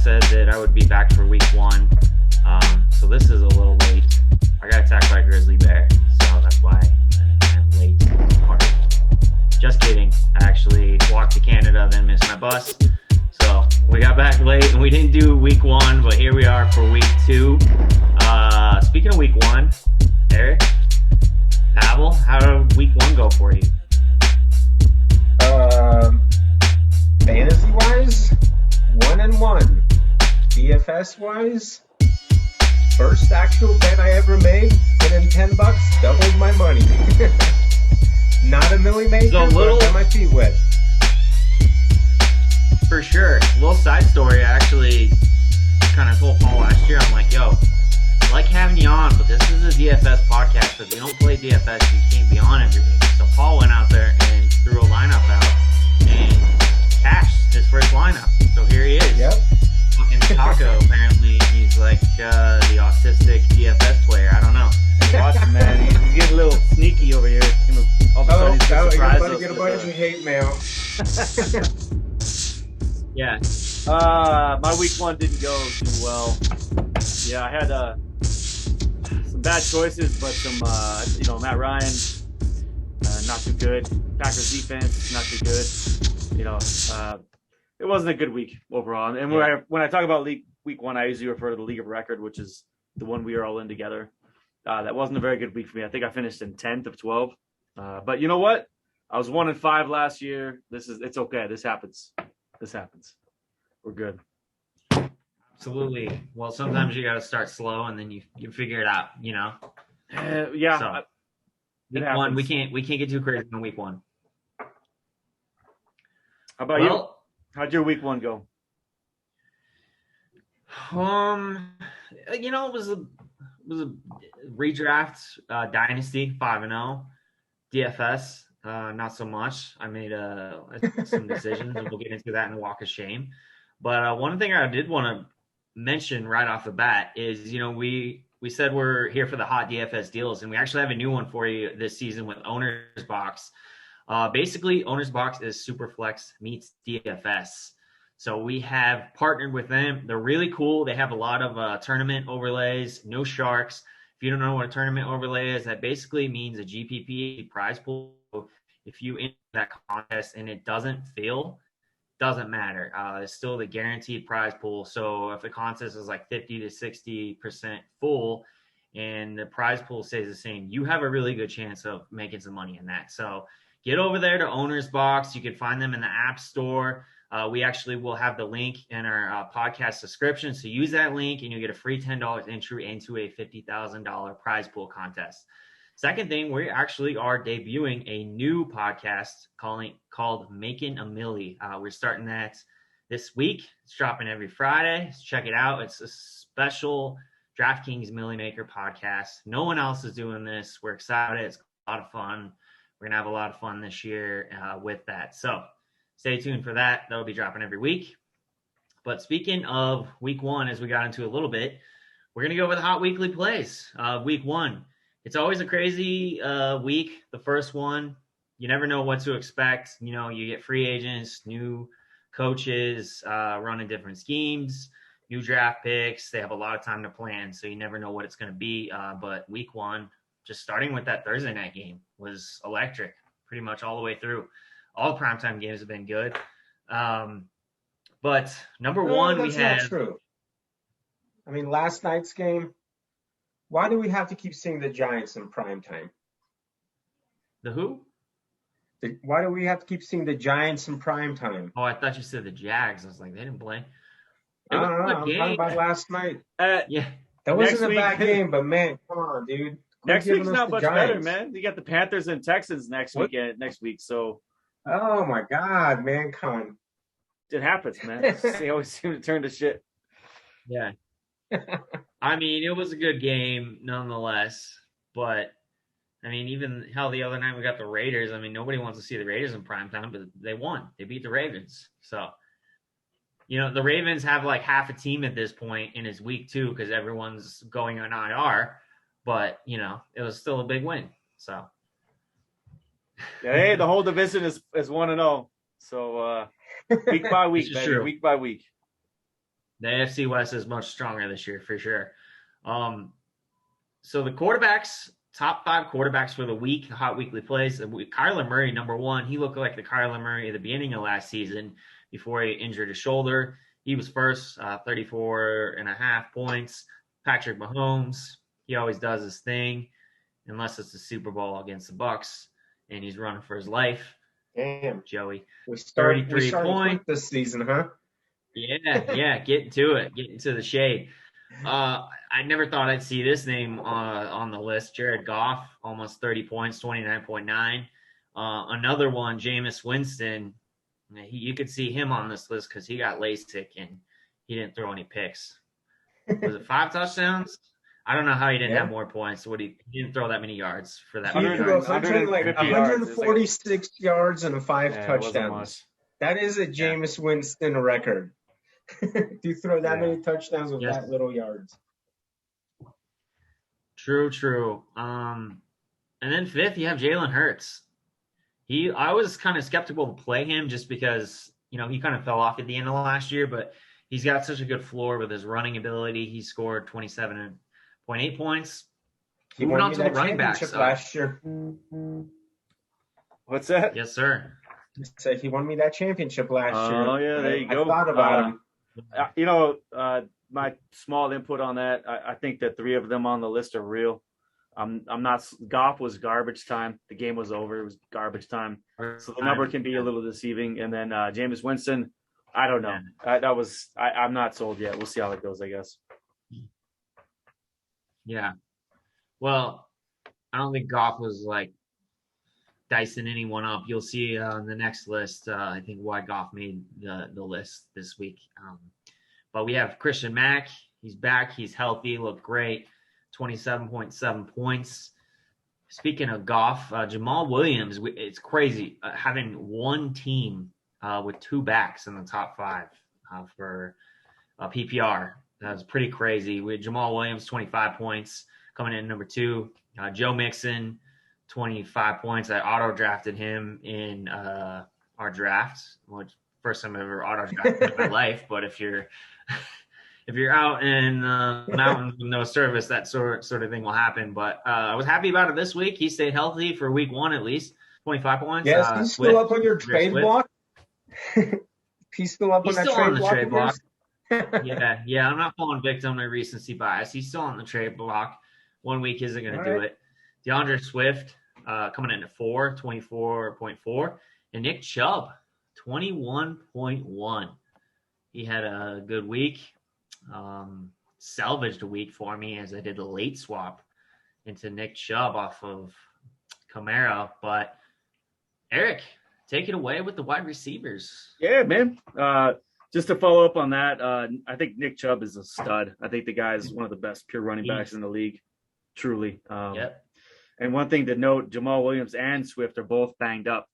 said that I would be back for week 1. So this is a little late. I got attacked by a grizzly bear, so that's why I'm late. Just kidding. I actually walked to Canada, then missed my bus. So we got back late, and we didn't do week 1, but here we are for week 2. Speaking of week 1, Eric, Pavel, how did week 1 go for you? Fantasy-wise, 1-1. DFS-wise, first actual bet I ever made, put in $10, doubled my money. Not a milli maker, So but I got my feet wet. For sure. A little side story, I actually kind of told Paul last year, I'm like, yo, I like having you on, but this is a DFS podcast, so if you don't play DFS, you can't be on every week. So Paul went out there and threw a lineup out and cashed his first lineup. So here he is. Yep. Fucking Taco, apparently, he's like the autistic DFS player. I don't know. Watch him, man. He's getting a little sneaky over here. All of a sudden, he's gonna surprise us. Get a bunch of hate mail. Yeah. My week 1 didn't go too well. Yeah, I had some bad choices, but some, Matt Ryan, not too good. Packers defense, not too good. It wasn't a good week overall. And when I talk about week 1, I usually refer to the League of Record, which is the one we are all in together. That wasn't a very good week for me. I think I finished in 10th of 12. But you know what? I was 1-5 last year. It's okay. This happens. We're good. Absolutely. Well, sometimes you got to start slow, and then you figure it out, Yeah. So, week 1, we can't get too crazy on week 1. How about you? How'd your week 1 go? It was a redraft dynasty 5-0. DFS, not so much. I made some decisions, and we'll get into that in a walk of shame. But one thing I did want to mention right off the bat is, we said we're here for the hot DFS deals, and we actually have a new one for you this season with Owner's Box. Basically, Owner's Box is Superflex meets DFS. So we have partnered with them. They're really cool. They have a lot of tournament overlays, no sharks. If you don't know what a tournament overlay is, that basically means a GPP prize pool. If you enter that contest and it doesn't fail, doesn't matter. It's still the guaranteed prize pool. So if the contest is like 50 to 60% full and the prize pool stays the same, you have a really good chance of making some money in that. So get over there to Owner's Box. You can find them in the App Store. We actually will have the link in our podcast description. So use that link and you'll get a free $10 entry into a $50,000 prize pool contest. Second thing, we actually are debuting a new podcast called Making a Millie. We're starting that this week. It's dropping every Friday. So check it out. It's a special DraftKings Millie Maker podcast. No one else is doing this. We're excited. It's a lot of fun. We're going to have a lot of fun this year with that. So stay tuned for that. That'll be dropping every week. But speaking of week 1, as we got into a little bit, we're going to go over the hot weekly plays. Week 1. It's always a crazy week, the first one. You never know what to expect. You get free agents, new coaches running different schemes, new draft picks. They have a lot of time to plan, so you never know what it's going to be. But week 1, just starting with that Thursday night game, was electric pretty much all the way through. All the primetime games have been good. But number 1, we had. Not true. I mean, last night's game, why do we have to keep seeing the Giants in primetime? The who? Why do we have to keep seeing the Giants in primetime? Oh, I thought you said the Jags. I was like, they didn't play. I don't know. I'm talking about last night. Yeah. That wasn't a bad game, but man, come on, dude. Next week's not much better, man. You got the Panthers and Texans next week. So. Oh my God, man, come on. It happens, man. They always seem to turn to shit. Yeah. I mean, it was a good game nonetheless, but I mean, even hell, the other night we got the Raiders. I mean, nobody wants to see the Raiders in primetime, but they won. They beat the Ravens. So, the Ravens have like half a team at this point, and it's week 2 because everyone's going on IR, but it was still a big win. So. Yeah, hey, the whole division is 1-0. So week by week, baby. Week by week. The AFC West is much stronger this year for sure. So the quarterbacks, top 5 quarterbacks for the week, hot weekly plays. Kyler Murray, number 1. He looked like the Kyler Murray at the beginning of last season before he injured his shoulder. He was first, 34.5 points. Patrick Mahomes, he always does his thing, unless it's the Super Bowl against the Bucs, and he's running for his life. Damn, Joey. we 33 points this season, huh? Yeah, get into the shade. I never thought I'd see this name on the list. Jared Goff, almost 30 points, 29.9. Another one, Jameis Winston. You could see him on this list because he got LASIK and he didn't throw any picks. Was it 5 touchdowns? I don't know how he didn't have more points. He didn't throw that many yards for that many yards. 146 yards and 5 touchdowns. That is a Jameis Winston record. Do you throw that many touchdowns with that little yards? True. And then 5th, you have Jalen Hurts. I was kind of skeptical to play him just because, he kind of fell off at the end of last year, but he's got such a good floor with his running ability. He scored 27.8 points. Moving on to the running backs. Last year. What's that? Yes, sir. So he won me that championship last year. Oh, yeah, there you go. I thought about him. My small input on that, I think that 3 of them on the list are real. I'm not. Goff was garbage time. The game was over. It was garbage time. So the number can be a little deceiving. And then Jameis Winston, I don't know. I'm not sold yet. We'll see how it goes, I guess. Yeah. Well, I don't think Goff was like dicing anyone up. You'll see on the next list, I think why Goff made the list this week. But we have Christian Mack. He's back. He's healthy. Looked great. 27.7 points. Speaking of Goff, Jamal Williams, it's crazy having one team with 2 backs in the top 5 for PPR. That's pretty crazy. We had Jamal Williams, 25 points, coming in number 2. Joe Mixon, 25 points. I auto-drafted him in our draft, which first time I ever auto-drafted in my life. But if you're out in the mountains with no service, that sort of thing will happen. But I was happy about it this week. He stayed healthy for week 1 at least. 25 points. Yes, he's still up on your trade block. He's still up on that trade block. Yeah. I'm not falling victim to recency bias. He's still on the trade block. 1 week isn't going to do it. DeAndre Swift coming in at 4, 24.4. And Nick Chubb, 21.1. He had a good week. Salvaged a week for me as I did a late swap into Nick Chubb off of Camaro. But Eric, take it away with the wide receivers. Yeah, man. Just to follow up on that, I think Nick Chubb is a stud. I think the guy is one of the best pure running backs in the league, truly. Yep. And one thing to note, Jamal Williams and Swift are both banged up.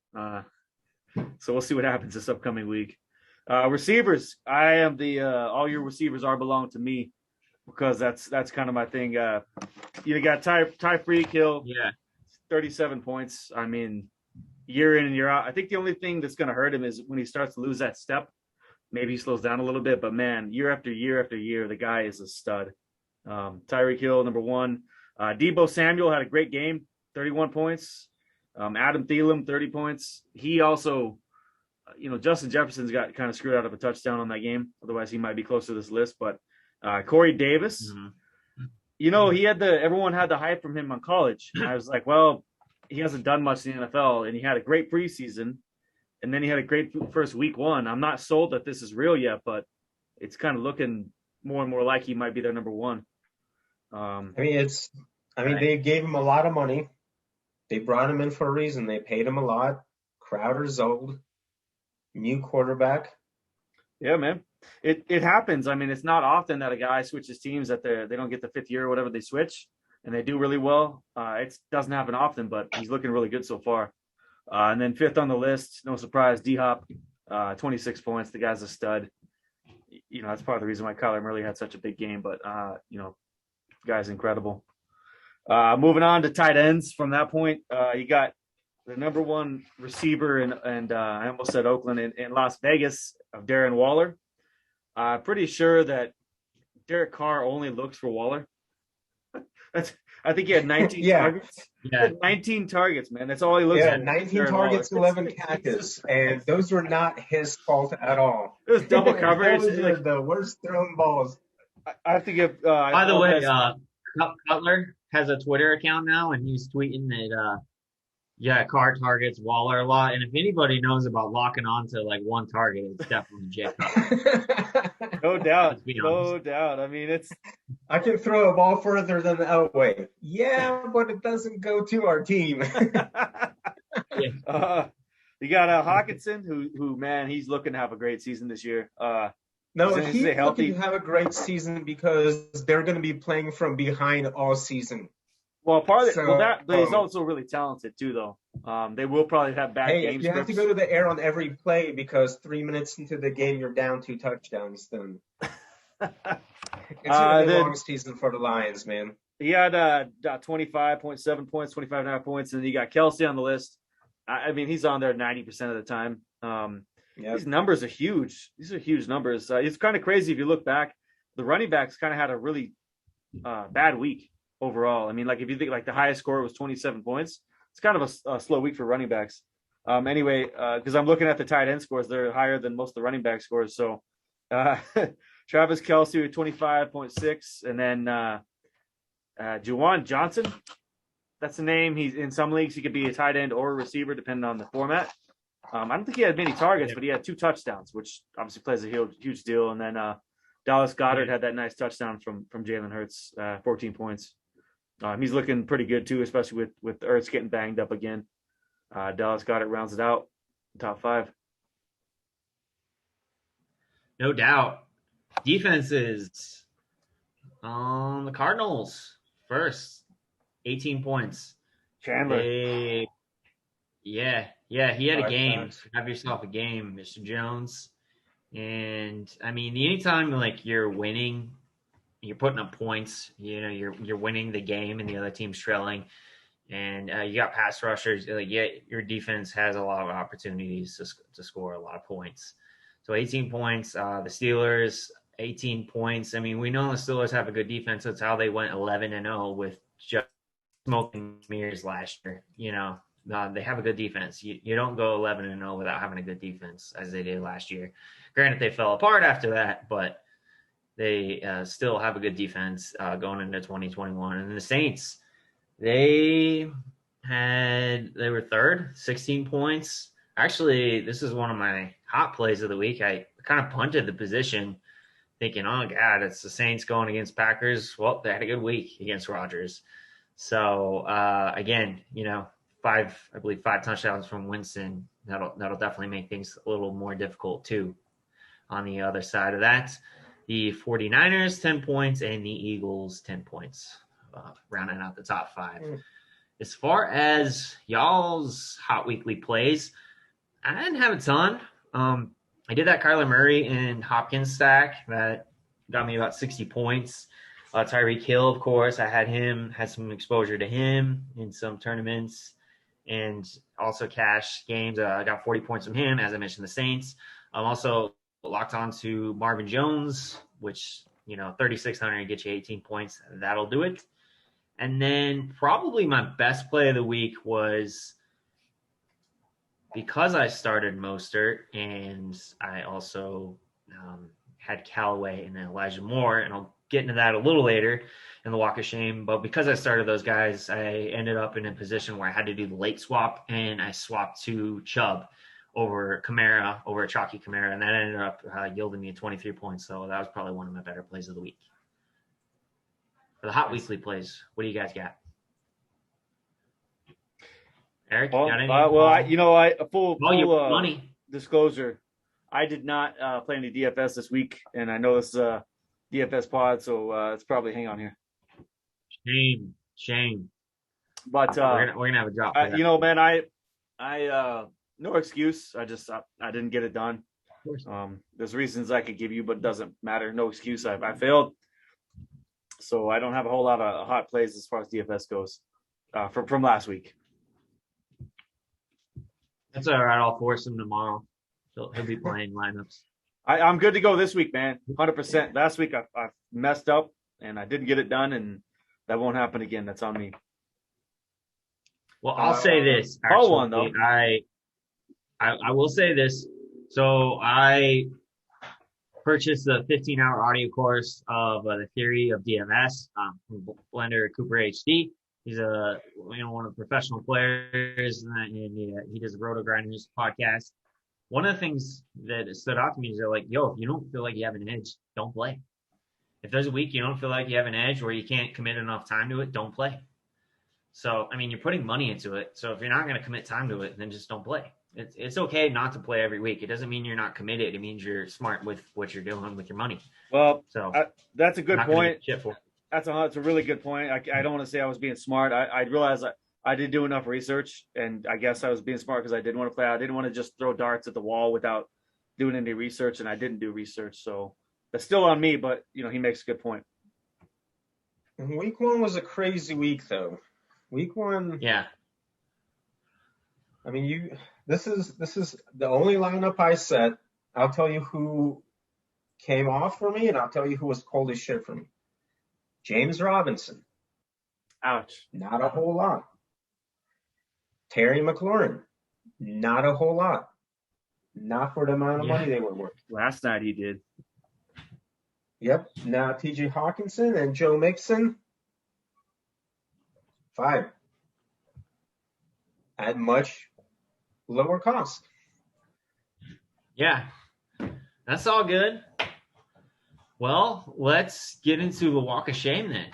So we'll see what happens this upcoming week. Receivers, I am the all your receivers belong to me because that's kind of my thing. You got Tyreek Hill, 37 points. I mean, year in and year out. I think the only thing that's going to hurt him is when he starts to lose that step. Maybe he slows down a little bit, but man, year after year after year, the guy is a stud. Tyreek Hill, number 1. Deebo Samuel had a great game, 31 points. Adam Thielen, 30 points. He also, Justin Jefferson's got kind of screwed out of a touchdown on that game. Otherwise, he might be close to this list. But Corey Davis, everyone had the hype from him on college. And I was like, well, he hasn't done much in the NFL, and he had a great preseason. And then he had a great first week 1. I'm not sold that this is real yet, but it's kind of looking more and more like he might be their number 1. They gave him a lot of money. They brought him in for a reason. They paid him a lot. Crowder's old. New quarterback. Yeah, man. It happens. I mean, it's not often that a guy switches teams that they don't get the 5th year or whatever they switch, and they do really well. It doesn't happen often, but he's looking really good so far. And then 5th on the list, no surprise, D-Hop, 26 points. The guy's a stud. That's part of the reason why Kyler Murray had such a big game, but, the guy's incredible. Moving on to tight ends from that point, you got the number 1 receiver and I almost said Oakland in Las Vegas of Darren Waller. I'm pretty sure that Derek Carr only looks for Waller. I think he had 19 Yeah. targets. Yeah. 19 targets, man. That's all he looks Yeah, for. 19 Darren targets, Waller. 11 catches, and those were not his fault at all. It was double coverage. Those are Like, the worst thrown balls. I have to give. By the way, Cutler has a Twitter account now, and he's tweeting that Carr targets Waller a lot. And if anybody knows about locking on to like one target, it's definitely Jay Cutler. no doubt, Let's be no honest. doubt. I mean, it's I can throw a ball further than Elway. Yeah, but it doesn't go to our team. You got Hawkinson, who man, he's looking to have a great season this year. No, Is he's he healthy? looking to have a great season because they're going to be playing from behind all season. Well, part of it, So, but he's also really talented too, though. They will probably have bad Hey, game if you have to scripts. go to the air on every play because 3 minutes into the game you're down 2 touchdowns, then it's going to be a long season for the Lions, man. He had 25.7 points, 25.5 points, and then you got Kelsey on the list. I mean, he's on there 90% of the time. Yep. These numbers are huge. These are huge numbers. It's kind of crazy if you look back. The running backs kind of had a really bad week overall. I mean, like if you think like the highest score was 27 points, it's kind of a slow week for running backs. Anyway, because I'm looking at the tight end scores, they're higher than most of the running back scores. So Travis Kelce with 25.6, and then Juwan Johnson. That's the name. He's in some leagues. He could be a tight end or a receiver, depending on the format. I don't think he had many targets, but he had 2 touchdowns, which obviously plays a huge deal. And then Dallas Goedert had that nice touchdown from Jalen Hurts, 14 points. He's looking pretty good too, especially with Ertz getting banged up again. Dallas Goedert rounds it out, top 5. No doubt. Defenses. The Cardinals first, 18 points. Chandler. Yeah, he had a game. Times. Have yourself a game, Mr. Jones. And I mean, anytime like you're winning, you're putting up points. You know, you're winning the game, and the other team's trailing. And you got pass rushers. Like, yeah, your defense has a lot of opportunities to score a lot of points. So 18 points. The Steelers, 18 points. I mean, we know the Steelers have a good defense. That's how they went 11-0 with just smoking mirrors last year. You know, they have a good defense. You don't go 11-0 without having a good defense, as they did last year. Granted, they fell apart after that, but they still have a good defense going into 2021. And the Saints, they were third, 16 points. Actually, this is one of my hot plays of the week. I kind of punted the position thinking, oh, God, it's the Saints going against Packers. Well, they had a good week against Rodgers. So, again, you know, 5 touchdowns from Winston. That'll definitely make things a little more difficult, too. On the other side of that, the 49ers, 10 points, and the Eagles, 10 points, rounding out the top 5. As far as y'all's hot weekly plays, I didn't have a ton. I did that Kyler Murray and Hopkins stack that got me about 60 points. Tyreek Hill, of course, I had some exposure to him in some tournaments and also cash games. I got 40 points from him, as I mentioned, the Saints. I'm also locked on to Marvin Jones, which, you know, 3,600 gets you 18 points. That'll do it. And then probably my best play of the week was because I started Mostert and I also had Callaway and then Elijah Moore, and I'll get into that a little later in the Walk of Shame. But because I started those guys, I ended up in a position where I had to do the late swap, and I swapped to Chubb over Kamara, over a chalky Kamara, and that ended up yielding me 23 points. So that was probably one of my better plays of the week. For the hot weekly plays, what do you guys got? Eric, you got any? Full money disclosure, I did not play any DFS this week, and I know this is a DFS pod, so it's probably hang on here. Shame. But we're gonna have a drop. you know, man, I no excuse. I didn't get it done. There's reasons I could give you, but it doesn't matter. No excuse. I failed. So I don't have a whole lot of hot plays as far as DFS goes from last week. That's all right. I'll force him tomorrow. He'll be playing lineups. I'm good to go this week, man. 100%. Last week I messed up and I didn't get it done, and that won't happen again. That's on me. Well, I'll say this. Actually, Call one though. I will say this. So I purchased the 15-hour audio course of the theory of DFS from Blender Cooper HD. He's one of the professional players, and he does a Roto Grinders podcast. One of the things that stood out to me is they're like, yo, if you don't feel like you have an edge, don't play. If there's a week you don't feel like you have an edge or you can't commit enough time to it, don't play. So, I mean, you're putting money into it. So if you're not going to commit time to it, then just don't play. It's okay not to play every week. It doesn't mean you're not committed. It means you're smart with what you're doing with your money. Well, so that's a good point. That's a really good point. I don't want to say I was being smart. I realized I did do enough research, and I guess I was being smart because I didn't want to play. I didn't want to just throw darts at the wall without doing any research, and I didn't do research. So that's still on me, but, he makes a good point. Week 1 was a crazy week, though. Week 1. Yeah. I mean, this is the only lineup I set. I'll tell you who came off for me, and I'll tell you who was cold as shit for me. James Robinson. Ouch. Not a whole lot. Terry McLaurin. Not a whole lot. Not for the amount of money they were worth. Last night he did. Yep. Now TJ Hawkinson and Joe Mixon. 5. At much lower cost. Yeah. That's all good. Well, let's get into the walk of shame then.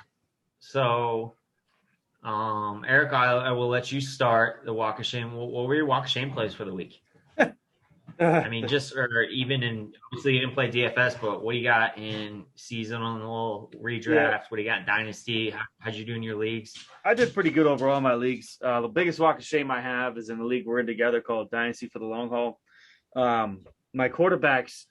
So, Eric, I will let you start the walk of shame. What were your walk of shame plays for the week? I mean, obviously you didn't play DFS, but what do you got in seasonal redraft? Yeah. What do you got in Dynasty? How'd you do in your leagues? I did pretty good overall in my leagues. The biggest walk of shame I have is in the league we're in together called Dynasty for the Long Haul. My quarterbacks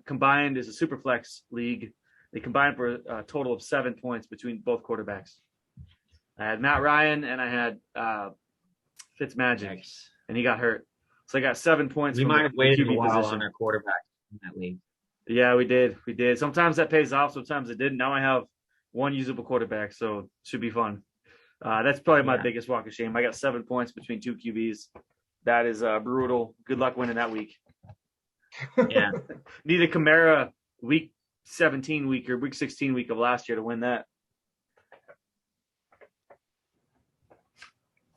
combined is a Superflex league. They combined for a total of 7 points between both quarterbacks. I had Matt Ryan and I had Fitzmagic, and he got hurt. So I got 7 points. We might have waited a while on our quarterback in that league. Yeah, we did. Sometimes that pays off. Sometimes it didn't. Now I have one usable quarterback, so it should be fun. That's probably my biggest walk of shame. I got 7 points between 2 QBs. That is brutal. Good luck winning that week. Yeah. Need a Kamara week 17 week or week 16 week of last year to win that.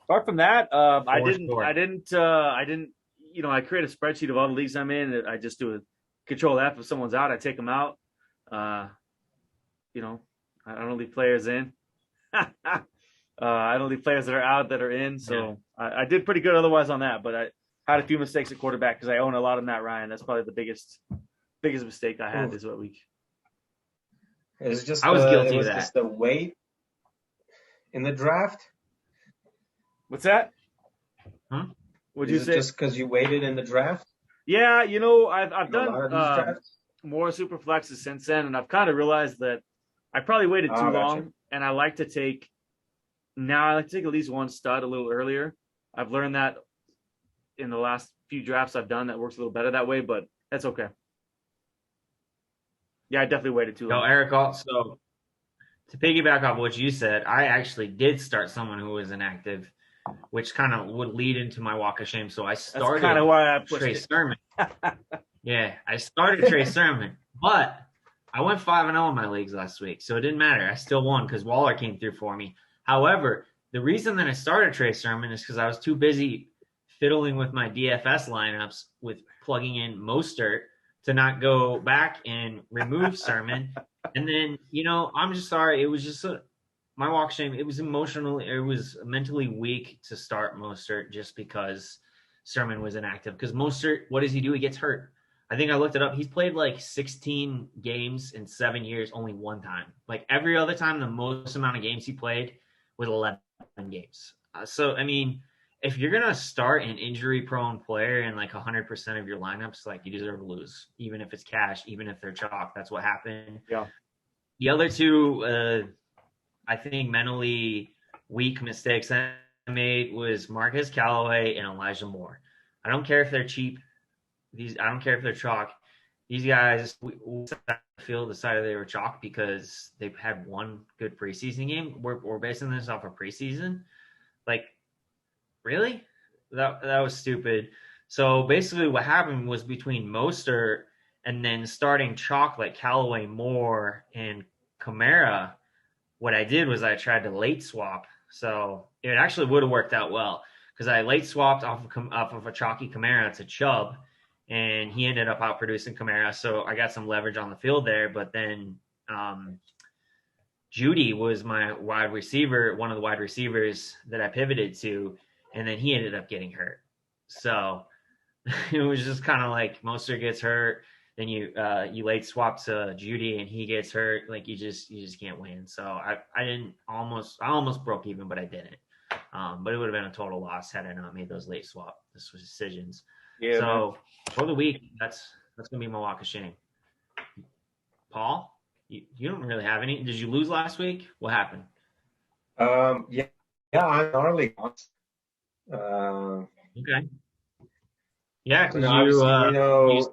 Apart from that, I didn't. I create a spreadsheet of all the leagues I'm in. I just do a control F. If someone's out, I take them out. I don't leave players in. I don't leave players that are out that are in. So I did pretty good otherwise on that. But I had a few mistakes at quarterback because I own a lot of Matt Ryan. That's probably the biggest mistake I had this week. I was guilty of that. Just the wait in the draft. What's that? Huh? What'd you say? Just because you waited in the draft? Yeah, I've done more super flexes since then, and I've kind of realized that I probably waited too long, and I like to take at least one stud a little earlier. I've learned that in the last few drafts I've done that works a little better that way, but that's okay. Yeah, I definitely waited too long. No, Eric, also, to piggyback off what you said, I actually did start someone who was inactive, which kind of would lead into my walk of shame. So I started kind of why I pushed Trey it. Sermon. Yeah, I started Trey Sermon, but I went 5-0 in my leagues last week, so it didn't matter. I still won because Waller came through for me. However, the reason that I started Trey Sermon is because I was too busy fiddling with my DFS lineups with plugging in Mostert to not go back and remove Sermon. And then, I'm just sorry. It was just my walk of shame. It was mentally weak to start Mostert just because Sermon was inactive. Because Mostert, what does he do? He gets hurt. I think I looked it up. He's played like 16 games in 7 years, only one time. Like every other time, the most amount of games he played was 11 games. So, I mean, if you're going to start an injury-prone player in like 100% of your lineups, like you deserve to lose, even if it's cash, even if they're chalk. That's what happened. Yeah. The other two, I think mentally weak mistakes I made was Marquez Callaway and Elijah Moore. I don't care if they're cheap. I don't care if they're chalk. these guys, we decided they were chalk because they've had one good preseason game. We're basing this off of preseason. Like, really? That was stupid. So basically, what happened was between Mostert and then starting chalk like Callaway, Moore, and Kamara, what I did was I tried to late swap. So it actually would have worked out well because I late swapped off of a chalky Kamara to Chubb, and he ended up outproducing Kamara. So I got some leverage on the field there. But then Judy was my wide receiver, one of the wide receivers that I pivoted to, and then he ended up getting hurt. So it was just kind of like Mostert gets hurt, then you late swap to Judy and he gets hurt. Like you just can't win. So I almost broke even, but I didn't. But it would have been a total loss had I not made those late swap decisions. Yeah. So for the week, that's gonna be my walk of shame. Paul, you don't really have any. Did you lose last week? What happened? Yeah, I gnarly. Okay. Yeah, because you used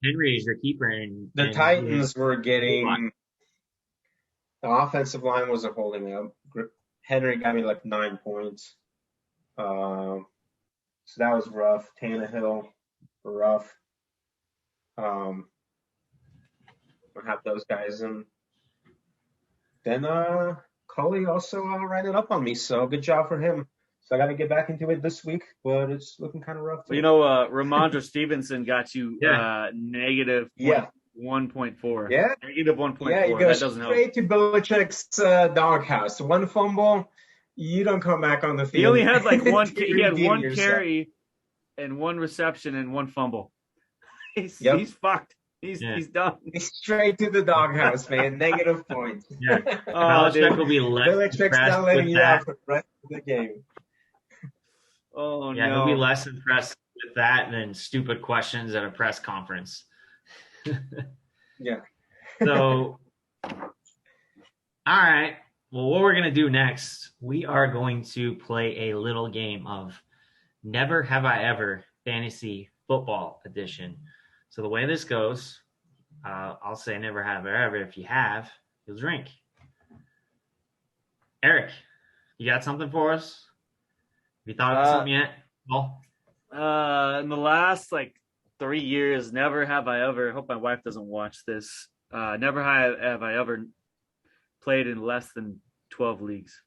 Henry is your keeper, and the Titans were getting. The offensive line wasn't holding up. Henry got me like 9 points. So that was rough. Tannehill, rough. I have those guys, and then Cully also ran it up on me. So good job for him. So I got to get back into it this week, but it's looking kind of rough. So, Ramondre Stevenson got you negative 1.4. Yeah. Negative 1.4. Yeah, you go that doesn't straight help. to Belichick's doghouse. One fumble, you don't come back on the field. He only had like one. He had one yourself. carry and one reception and one fumble. He's fucked. He's done. He's straight to the doghouse, man. Negative points. Yeah. Belichick will be less Belichick's not letting you out for the rest of the game. Oh, yeah, no. he'll be less impressed with that than stupid questions at a press conference. Yeah. So, all right. Well, what we're going to do next, we are going to play a little game of Never Have I Ever Fantasy Football Edition. So the way this goes, I'll say never have I ever. If you have, you'll drink. Eric, you got something for us? Have you thought of something yet? Paul? In the last 3 years, never have I ever. I hope my wife doesn't watch this. Never have I ever played in less than 12 leagues.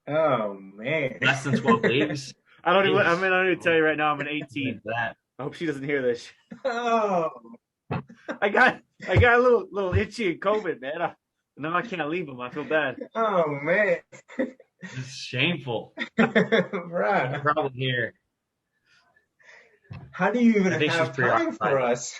Oh man, less than 12 leagues. I don't even tell you right now. I'm an 18. That. I hope she doesn't hear this. Oh, I got a little itchy and COVID, man. Now I can't leave him. I feel bad. Oh man, it's shameful. Right. Probably here. How do you even have time for us?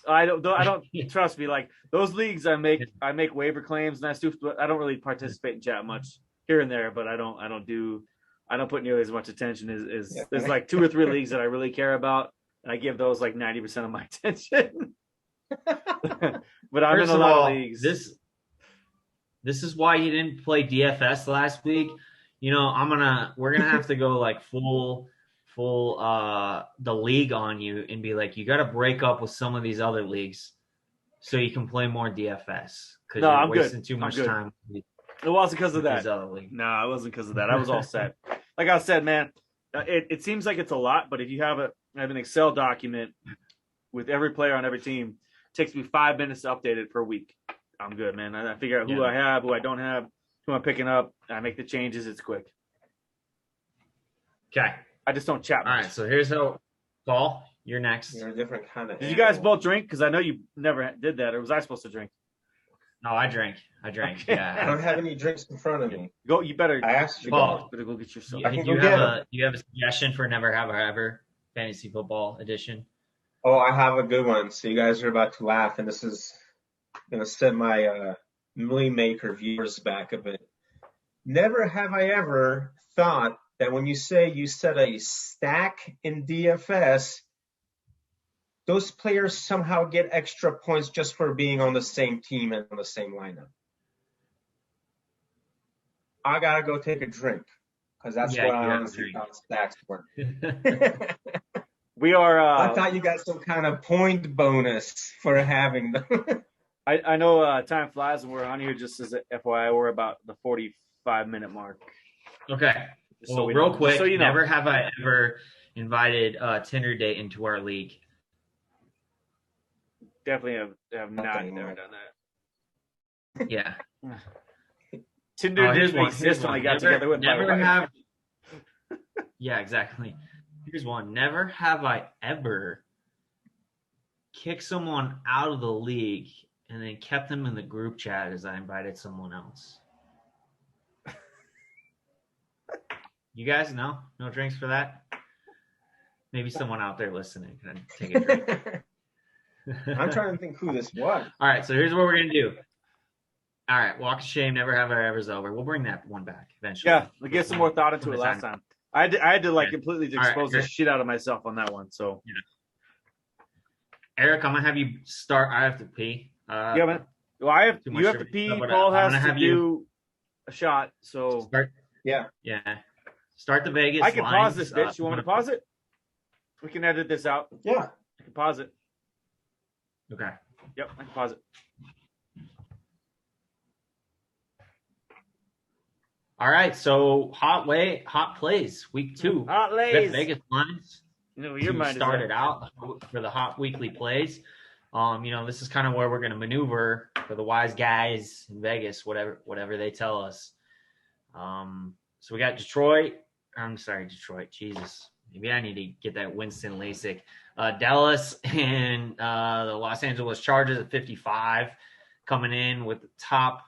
I don't trust me. Like those leagues, I make waiver claims and I don't really participate in chat much here and there, but I don't put nearly as much attention as there's like 2 or 3 leagues that I really care about, and I give those like 90% of my attention. But I'm in a lot of leagues. This is why you didn't play DFS last week. We're gonna have to go like full the league on you and be like, you got to break up with some of these other leagues so you can play more DFS because you're wasting too much time. It wasn't because of that. No, it wasn't because of that. I was all set. Like I said, man, it seems like it's a lot, but if you have an Excel document with every player on every team, it takes me 5 minutes to update it per week. I'm good, man. I figure out who I have, who I don't have, who I'm picking up. I make the changes. It's quick. Okay. I just don't chat much. All right, so here's how, Paul, you're next. You're a different kind of. Did you guys both drink? Because I know you never did that. Or was I supposed to drink? No, I drank. Okay. Yeah. I don't have any drinks in front of me. Go. You better. I asked you. Paul, better go get yourself. Do you have a suggestion for Never Have I Ever Fantasy Football Edition? Oh, I have a good one. So you guys are about to laugh, and this is gonna set my Millie Maker viewers back a bit. Never have I ever thought that when you say you set a stack in DFS, those players somehow get extra points just for being on the same team and on the same lineup. I gotta go take a drink because that's what I honestly thought stacks were. We are. I thought you got some kind of point bonus for having them. I know time flies, and we're on here just as a FYI. We're about the 45-minute mark. Okay. So Well, we real know. quick, So you know. never have I ever invited a Tinder date into our league. Definitely have not never done that. Yeah. Tinder here's didn't one. exist when I got together with my wife. have. Yeah, exactly. Here's one. Never have I ever kicked someone out of the league and then kept them in the group chat as I invited someone else. You guys know? No drinks for that? Maybe someone out there listening can take a drink. I'm trying to think who this was. All right, so here's what we're going to do. All right, walk of shame, never have I ever's over. We'll bring that one back eventually. Yeah, we get some more thought into it last time. I had to completely expose the shit out of myself on that one. So, Eric, I'm gonna have you start. I have to pee. Yeah, man. Well, you have to pee. Paul has to do a shot. So start. Yeah. Start the Vegas. I can lines. pause this, bitch. You want me to pause it? We can edit this out. Yeah. I can pause it. Okay. Yep, I can pause it. All right, so hot plays week 2. Hot plays. Vegas lines. Your mind started out for the hot weekly plays. This is kind of where we're going to maneuver for the wise guys in Vegas, whatever they tell us. So we got Detroit. Jesus, maybe I need to get that Winston LASIK. Dallas and the Los Angeles Chargers at 55, coming in with the top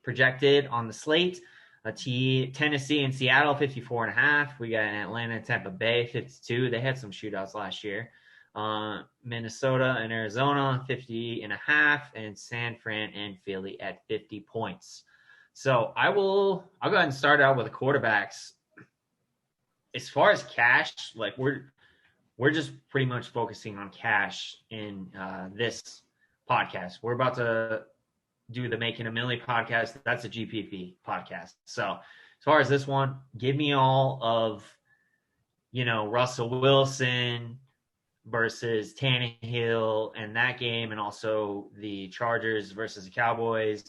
projected on the slate. Tennessee and Seattle 54.5. We got Atlanta and Tampa Bay 52. They had some shootouts last year. Minnesota and Arizona 50.5, and San Fran and Philly at 50 points. So I'll go ahead and start out with the quarterbacks. As far as cash, like we're just pretty much focusing on cash in this podcast. We're about to do the Making a Milli podcast. That's a GPP podcast. So as far as this one, give me all of, Russell Wilson versus Tannehill and that game, and also the Chargers versus the Cowboys.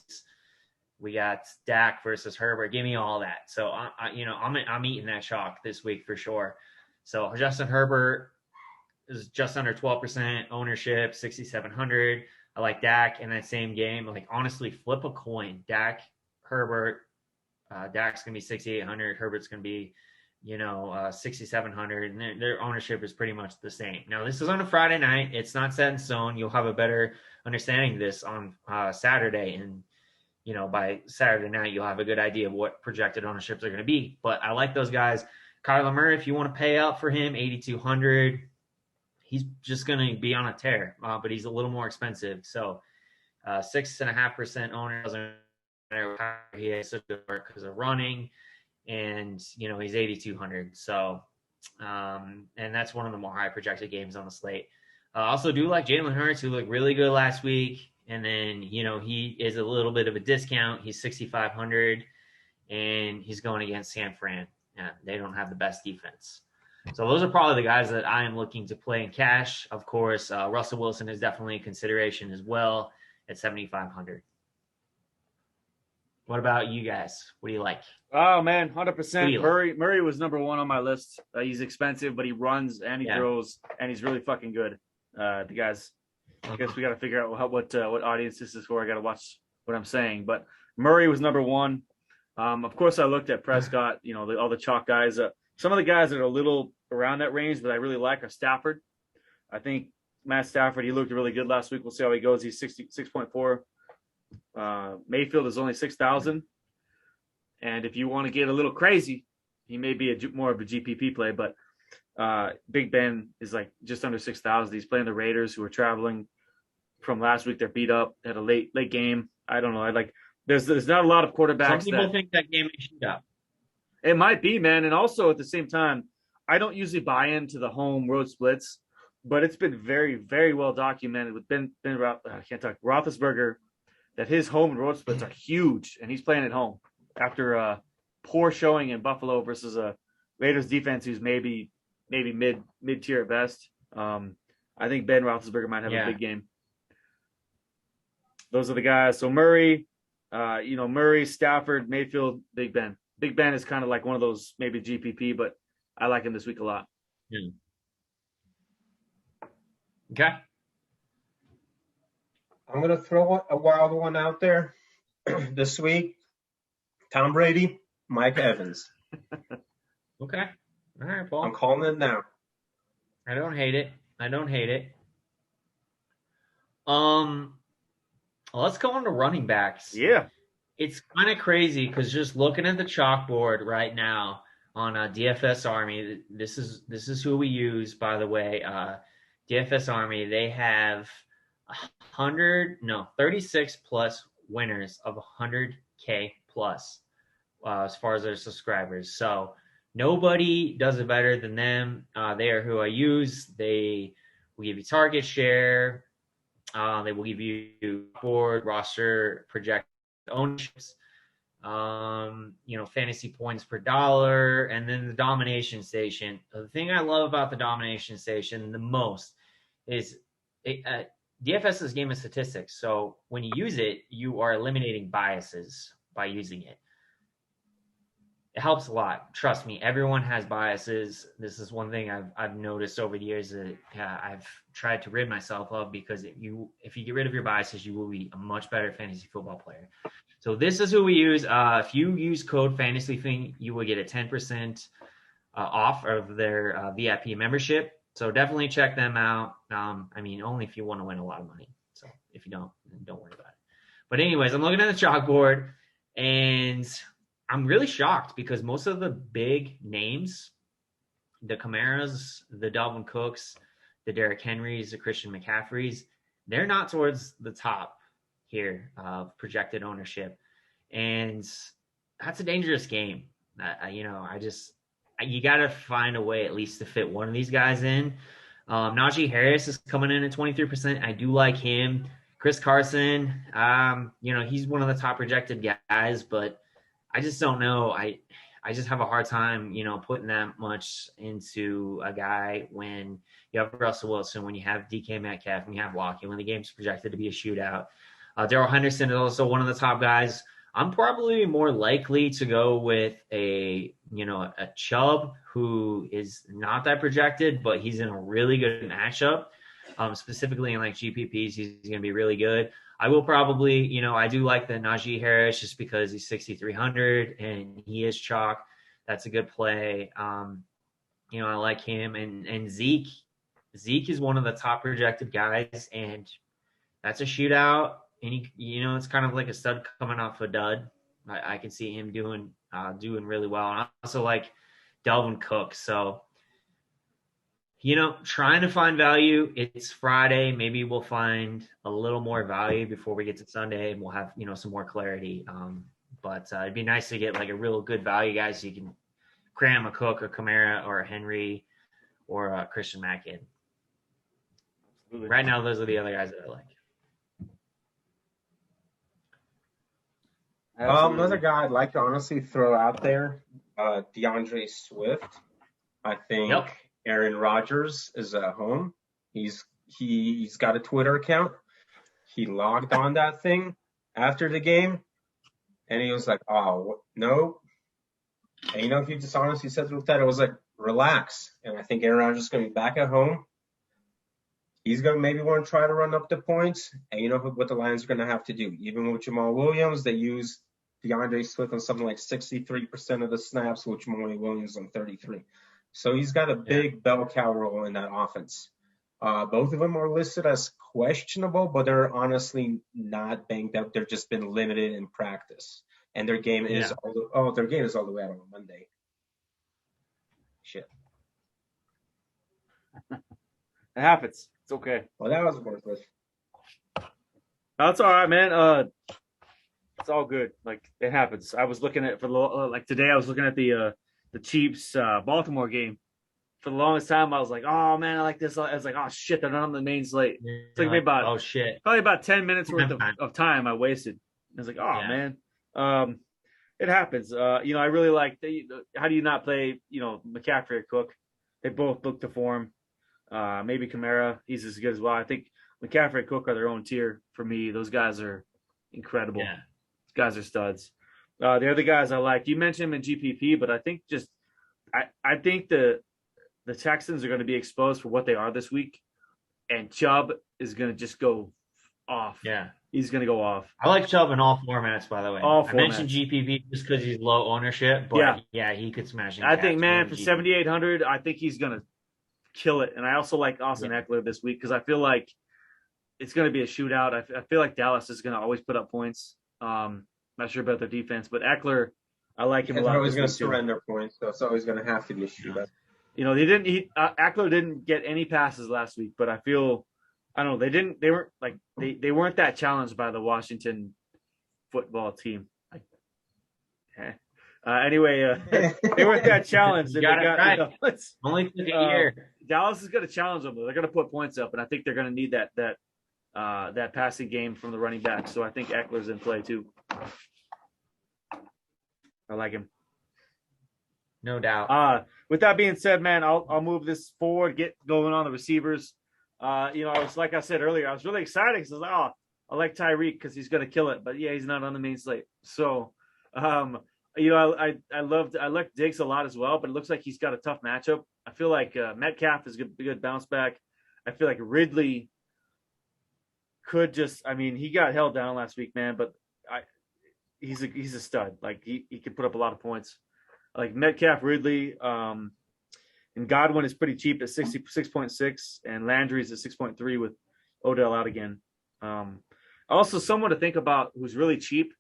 We got Dak versus Herbert. Give me all that. So I'm eating that chalk this week for sure. So Justin Herbert is just under 12% ownership, 6,700. I like Dak in that same game. Like, honestly, flip a coin. Dak, Herbert. Dak's going to be 6,800. Herbert's going to be, 6,700. And their ownership is pretty much the same. Now, this is on a Friday night. It's not set in stone. You'll have a better understanding of this on Saturday. And, by Saturday night, you'll have a good idea of what projected ownerships are going to be. But I like those guys. Kyler Murray, if you want to pay up for him, 8,200. He's just going to be on a tear, but he's a little more expensive. So 6.5% owner doesn't matter how he has to work because of running, and he's 8,200. So and that's one of the more high projected games on the slate. Also do like Jalen Hurts, who looked really good last week, and then he is a little bit of a discount. He's 6,500, and he's going against San Fran. Yeah, they don't have the best defense. So those are probably the guys that I am looking to play in cash. Of course, Russell Wilson is definitely a consideration as well at 7,500. What about you guys? What do you like? Oh, man, 100%. Murray was number one on my list. He's expensive, but he runs and he throws, and he's really fucking good. The guys, I guess we got to figure out what audience this is for. I got to watch what I'm saying. But Murray was number one. Of course, I looked at Prescott, all the chalk guys. Some of the guys that are a little around that range that I really like are Stafford. I think Matt Stafford, he looked really good last week. We'll see how he goes. He's 66.4. Mayfield is only 6,000. And if you want to get a little crazy, he may be more of a GPP play, but Big Ben is like just under 6,000. He's playing the Raiders, who are traveling from last week. They're beat up, had a late game. I don't know. There's not a lot of quarterbacks. Some people think that game may shoot up. It might be, man. And also at the same time, I don't usually buy into the home road splits, but it's been very, very well documented with Roethlisberger that his home and road splits are huge, and he's playing at home after a poor showing in Buffalo versus a Raiders defense who's maybe mid-tier at best. I think Ben Roethlisberger might have Yeah. a big game. Those are the guys. So Murray, Murray, Stafford, Mayfield, Big Ben. Big Ben is kind of like one of those maybe GPP, but I like him this week a lot. Yeah. Okay. I'm going to throw a wild one out there this week. Tom Brady, Mike Evans. Okay. All right, Paul. I'm calling it now. I don't hate it. Let's go on to running backs. Yeah. It's kind of crazy because just looking at the chalkboard right now on DFS Army, this is who we use, by the way. DFS Army, they have 36 plus winners of 100K plus as far as their subscribers. So nobody does it better than them. They are who I use. They will give you target share. They will give you board, roster, project ownerships, fantasy points per dollar, and then the domination station. The thing I love about the domination station the most is DFS is a game of statistics. So when you use it, you are eliminating biases by using it. It helps a lot. Trust me, everyone has biases. This is one thing I've noticed over the years that I've tried to rid myself of, because if you get rid of your biases, you will be a much better fantasy football player. So this is who we use. If you use code Fantasy Fling, you will get a 10% off of their VIP membership. So definitely check them out. Only if you want to win a lot of money. So if you don't, then don't worry about it. But anyways, I'm looking at the chalkboard, and I'm really shocked because most of the big names, the Camaras, the Dalvin Cooks, the Derrick Henrys, the Christian McCaffreys, they're not towards the top here of projected ownership. And that's a dangerous game. You got to find a way at least to fit one of these guys in. Najee Harris is coming in at 23%. I do like him. Chris Carson, he's one of the top projected guys, but I just don't know. I just have a hard time, putting that much into a guy when you have Russell Wilson, when you have DK Metcalf, when you have Lockett, when the game's projected to be a shootout. Darrell Henderson is also one of the top guys. I'm probably more likely to go with a Chubb, who is not that projected, but he's in a really good matchup. Specifically in like GPPs, he's going to be really good. I will probably, I do like the Najee Harris just because he's 6,300 and he is chalk. That's a good play. I like him. And Zeke is one of the top projected guys, and that's a shootout. And it's kind of like a stud coming off a dud. I can see him doing really well. And I also like Dalvin Cook. So, trying to find value. It's Friday. Maybe we'll find a little more value before we get to Sunday, and we'll have, some more clarity. But it'd be nice to get like a real good value, guys. So you can cram a Cook, a Kamara, or a Henry, or a Christian Mack in. Absolutely. Right now, those are the other guys that I like. Another guy I'd like to honestly throw out there, DeAndre Swift. I think Aaron Rodgers is at home. He's got a Twitter account. He logged on that thing after the game, and he was like, "Oh no!" And he just honestly said with that, it was like, "Relax." And I think Aaron Rodgers is going to be back at home. He's going to maybe want to try to run up the points, and what the Lions are going to have to do. Even with Jamal Williams, they use DeAndre Swift on something like 63% of the snaps, with Jamal Williams on 33%. So he's got a big bell cow role in that offense. Both of them are listed as questionable, but they're honestly not banged up. They've just been limited in practice, and their game is all the way out on Monday. Shit. It happens. It's okay. Well, that was worthless. That's all right, man. It's all good. Like, it happens. I was looking at today. I was looking at the Chiefs Baltimore game. For the longest time, I was like, "Oh man, I like this." I was like, "Oh shit, they're not on the main slate." It's like probably about 10 minutes worth of time I wasted. I was like, "Oh man." It happens. I really like. How do you not play? McCaffrey or Cook? They both look to form. Maybe Kamara, he's as good as well. I think McCaffrey and Cook are their own tier for me. Those guys are incredible. Yeah. Those guys are studs. The other guys I like, you mentioned him in GPP, but I think I think the Texans are going to be exposed for what they are this week, and Chubb is going to just go off. Yeah. He's going to go off. I like Chubb in all formats, by the way. All I mentioned GPP just because he's low ownership, but yeah, he could smash. I think, man, for 7,800, I think he's going to kill it. And I also like Austin Eckler this week because I feel like it's going to be a shootout. I feel like Dallas is going to always put up points. Not sure about their defense, but Eckler, I like him a lot. They're always going to surrender points, so it's always going to have to be a shootout. You know, Eckler didn't get any passes last week, but I feel, I don't know, they weren't that challenged by the Washington football team. Anyway, they weren't that challenged. You got it right. Only took a year. Dallas is going to challenge them. They're going to put points up, and I think they're going to need that passing game from the running back. So I think Eckler's in play too. I like him. No doubt. With that being said, man, I'll move this forward, get going on the receivers. I was, like I said earlier, I was really excited because I was like, I like Tyreek because he's going to kill it. But yeah, he's not on the main slate. So, I like Diggs a lot as well, but it looks like he's got a tough matchup. I feel like Metcalf is a good bounce back. I feel like Ridley could he got held down last week, man, but he's a stud. Like he can put up a lot of points. Like Metcalf, Ridley, and Godwin is pretty cheap at 66.6, and Landry's at 6.3 with Odell out again. Also, someone to think about who's really cheap,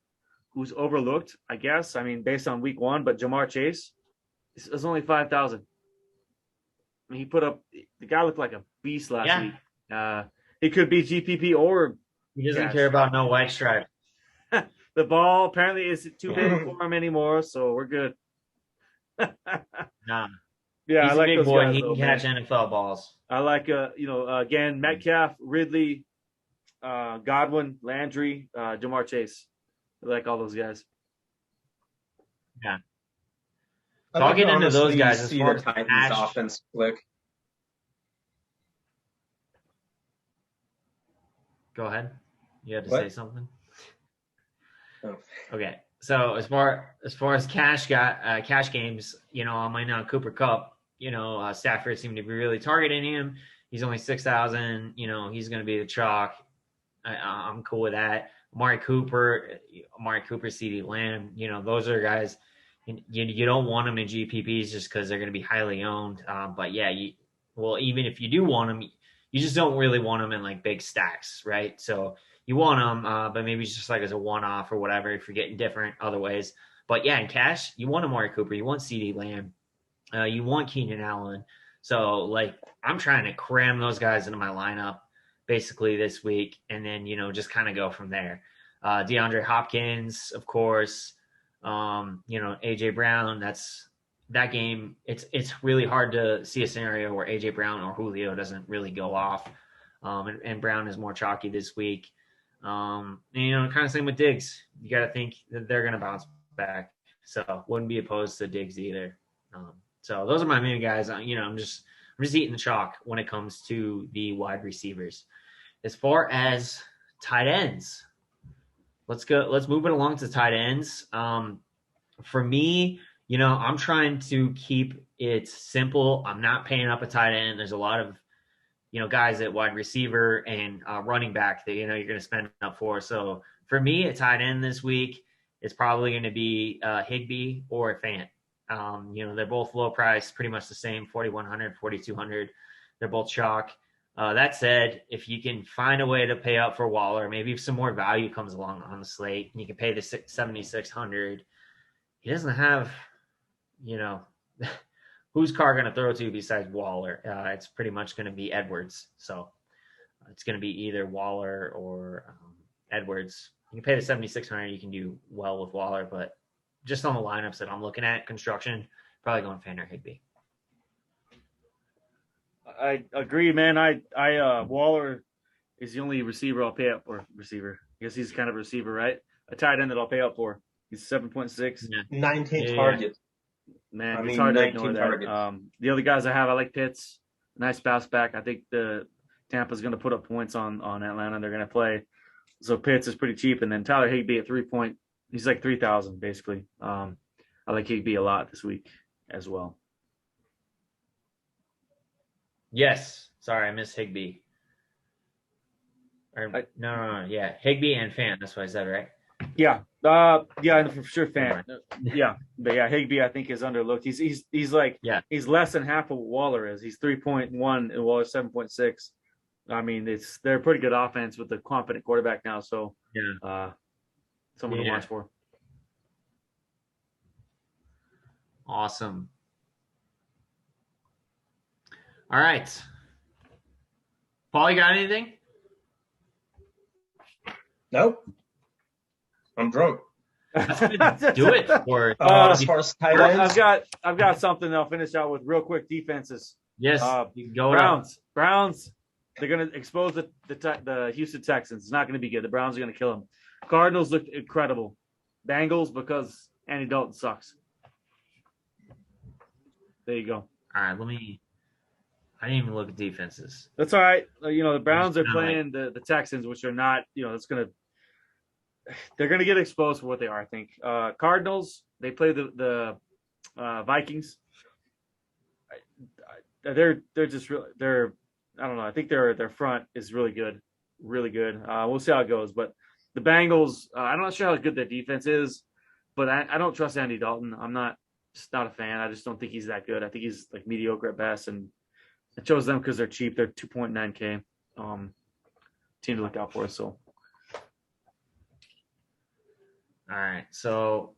who's overlooked, I guess. I mean, based on week 1, but Jamar Chase is only 5,000. I mean, the guy looked like a beast last week. He could be GPP or he doesn't care about no white stripe. The ball apparently isn't too big for him anymore, so we're good. Nah. Yeah, he's I like a big those boy. guys, He can catch NFL balls. I like, again, Metcalf, Ridley, Godwin, Landry, Jamar Chase. I like all those guys. Yeah. So I'll get into those guys as see far the as Titans cash. offense click. Go ahead. You had to What? say something. Oh. Okay. So as far as cash games, on my Cooper Kupp, Stafford seemed to be really targeting him. He's only 6,000. He's going to be the chalk. I'm cool with that. Amari Cooper, CeeDee Lamb, those are guys. You don't want them in GPPs just because they're going to be highly owned. But yeah, even if you do want them, you just don't really want them in like big stacks, right? So you want them, but maybe it's just like as a one-off or whatever if you're getting different other ways. But yeah, in cash, you want Amari Cooper, you want CeeDee Lamb, you want Keenan Allen. So like I'm trying to cram those guys into my lineup basically this week, and then just kind of go from there. DeAndre Hopkins, of course, AJ Brown. That game. It's really hard to see a scenario where AJ Brown or Julio doesn't really go off, and Brown is more chalky this week. Kind of same with Diggs. You got to think that they're going to bounce back. So wouldn't be opposed to Diggs either. So those are my main guys. I'm just eating the chalk when it comes to the wide receivers. As far as tight ends, let's move it along to tight ends. For me, I'm trying to keep it simple. I'm not paying up a tight end. There's a lot of guys at wide receiver and running back that, you're going to spend up for. So for me, a tight end this week, it's probably going to be Higbee or Fant. They're both low price, pretty much the same, 4,100, 4,200. They're both chalk. That said, if you can find a way to pay up for Waller, maybe if some more value comes along on the slate and you can pay the 7,600, he doesn't have, who's Carr going to throw to besides Waller? It's pretty much going to be Edwards. So it's going to be either Waller or Edwards. You can pay the 7,600. You can do well with Waller, but just on the lineups that I'm looking at, construction, probably going Fant or Higbee. I agree, man. Waller is the only receiver I'll pay up for. Receiver. I guess he's kind of a receiver, right? A tight end that I'll pay up for. He's 7.6. Yeah. 19 targets. Man, it's hard to ignore that. The other guys I have, I like Pitts nice bounce back. I think Tampa's going to put up points on Atlanta. They're going to play. So Pitts is pretty cheap, and then Tyler Higbee at 3 point. He's like 3,000 basically. I like Higbee a lot this week as well. Yes. Sorry, I missed Higbee. No. Yeah, Higbee and Fan. That's what I said, right? Yeah. For sure, Fan. Yeah, but yeah, Higbee I think is underlooked. He's like he's less than half of what Waller is. He's 3.1 and Waller's 7.6. I mean, they're a pretty good offense with a competent quarterback now. So someone to watch for. Awesome. All right. Paul, you got anything? Nope. I'm drunk. Do it for as far as tight ends. I've got something I'll finish out with real quick. Defenses. Yes. You can go Browns. They're going to expose the Houston Texans. It's not going to be good. The Browns are going to kill them. Cardinals looked incredible. Bengals because Andy Dalton sucks. There you go. All right, I didn't even look at defenses. That's all right. The Browns are playing the Texans, which are not, they're going to get exposed for what they are, I think. Cardinals, they play the Vikings. They're just really, I don't know. I think their front is really good. Really good. We'll see how it goes. But the Bengals, I'm not sure how good their defense is, but I don't trust Andy Dalton. I'm just not a fan. I just don't think he's that good. I think he's like mediocre at best. And I chose them because they're cheap. They're 2.9K. Team to look out for. So. All right. So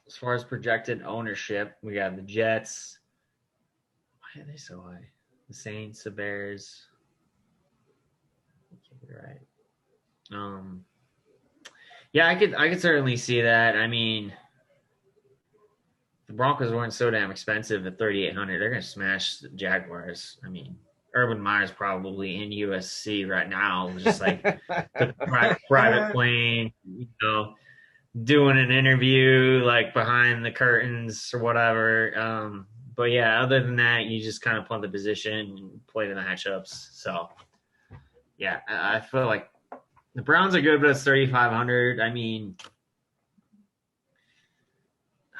as far as projected ownership, we got the Jets. Why are they so high? The Saints, the Bears. Right. Yeah, I could certainly see that. I mean, the Broncos weren't so damn expensive at 3,800. They're gonna smash the Jaguars. I mean, Urban Meyer's probably in USC right now, just like the private plane, doing an interview like behind the curtains or whatever. But yeah, other than that, you just kind of punt the position and play the matchups. So yeah, I feel like the Browns are good, but it's 3,500. I mean,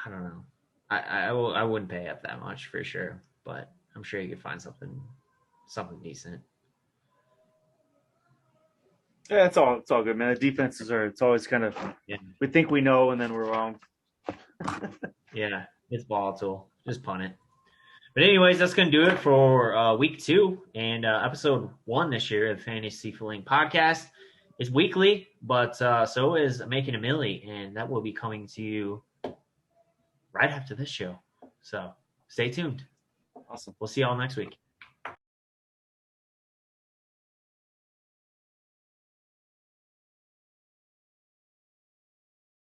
I don't know. I wouldn't pay up that much for sure, but I'm sure you could find something decent. Yeah, it's all good, man. The defenses it's always kind of we think we know and then we're wrong. Yeah, it's volatile. Just punt it. But anyways, that's going to do it for week 2 and episode 1 this year of the Fantasy Fling Podcast. It's weekly, but so is Making a Millie, and that will be coming to you right after this show. So stay tuned. Awesome. We'll see y'all next week.